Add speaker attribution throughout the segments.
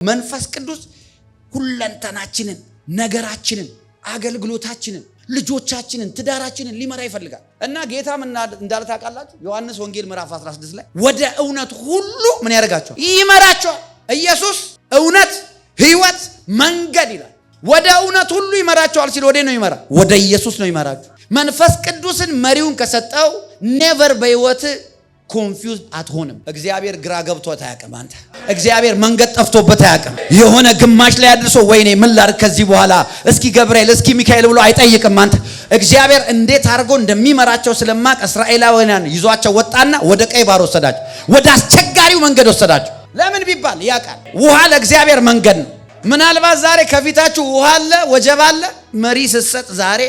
Speaker 1: መንፈስ ቅዱስ ሁለንተናችንን፣ ነገራችንን፣ አገልግሎታችንን፣ ልጆቻችንን፣ ትዳራችንን ሊመራ ይፈልጋል። እና ጌታም እንዳለ ታውቃላችሁ ዮሐንስ ወንጌል ምዕራፍ 16 ላይ ወደ እውነት ሁሉ ምን ያደርጋቸዋል? ይመራቸዋል። ኢየሱስ እውነት፣ ሕይወት፣ መንገድ ይላል። ወደ እውነት ሁሉ ይመራቸዋል ሲል ወዴ ነው ይመራ? ወደ ኢየሱስ ነው ይመራቸው። መንፈስ ቅዱስን መሪውን ከሰጠው ኔቨር በህይወት ኮንፊውዝድ አትሆንም። እግዚአብሔር ግራ ገብቶት አያውቅም። አንተ እግዚአብሔር መንገድ ጠፍቶበት አያውቅም። የሆነ ግማሽ ላይ አድርሶ ወይኔ ምን ላድርግ ከዚህ በኋላ እስኪ ገብርኤል እስኪ ሚካኤል ብሎ አይጠይቅም። አንተ እግዚአብሔር እንዴት አድርጎ እንደሚመራቸው ስለማቅ እስራኤላውያን ይዟቸው ወጣና ወደ ቀይ ባህር ወሰዳቸው። ወደ አስቸጋሪው መንገድ ወሰዳቸው። ለምን ቢባል ያውቃል። ውሃ ለእግዚአብሔር መንገድ ነው። ምናልባት ዛሬ ከፊታችሁ ውሃ አለ፣ ወጀብ አለ። መሪ ስትሰጥ ዛሬ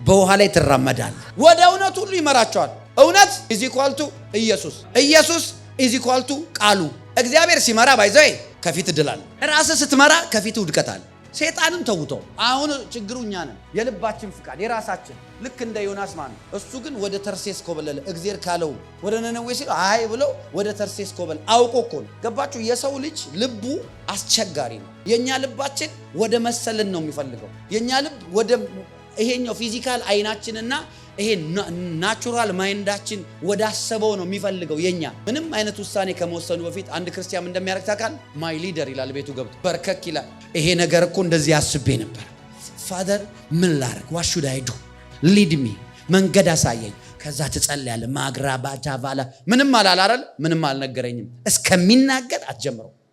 Speaker 1: በውሃ ላይ ትራመዳል። ወደ እውነት ሁሉ ይመራቸዋል። እውነት ኢዝ ኢኳል ቱ ኢየሱስ፣ ኢየሱስ ኢዝ ኢኳል ቱ ቃሉ። እግዚአብሔር ሲመራ ባይዘይ ከፊት ድላል። ራስህ ስትመራ ከፊት ውድቀታል። ሰይጣንን ተውተው። አሁን ችግሩ እኛ ነን። የልባችን ፍቃድ የራሳችን ልክ እንደ ዮናስ ማለት እሱ ግን ወደ ተርሴስ ኮበለለ። እግዚአብሔር ካለው ወደ ነነዌ ሲል አይ ብሎ ወደ ተርሴስ ኮበል አውቆ እኮ ነው። ገባችሁ? የሰው ልጅ ልቡ አስቸጋሪ ነው። የኛ ልባችን ወደ መሰልን ነው የሚፈልገው። የኛ ልብ ወደ ይሄኛው ፊዚካል አይናችንና ይሄ ናቹራል ማይንዳችን ወዳሰበው ነው የሚፈልገው። የኛ ምንም አይነት ውሳኔ ከመወሰኑ በፊት አንድ ክርስቲያን እንደሚያደርግ ታውቃለህ? ማይ ሊደር ይላል። ቤቱ ገብቶ በርከክ ይላል። ይሄ ነገር እኮ እንደዚህ አስቤ ነበር። ፋደር ምን ላድርግ? ዋት ሹድ አይ ዱ? ሊድ ሚ፣ መንገድ አሳየኝ። ከዛ ትጸልያለህ። ማግራባታ ባላ ምንም አላል አይደል? ምንም አልነገረኝም እስከሚናገር አትጀምረው።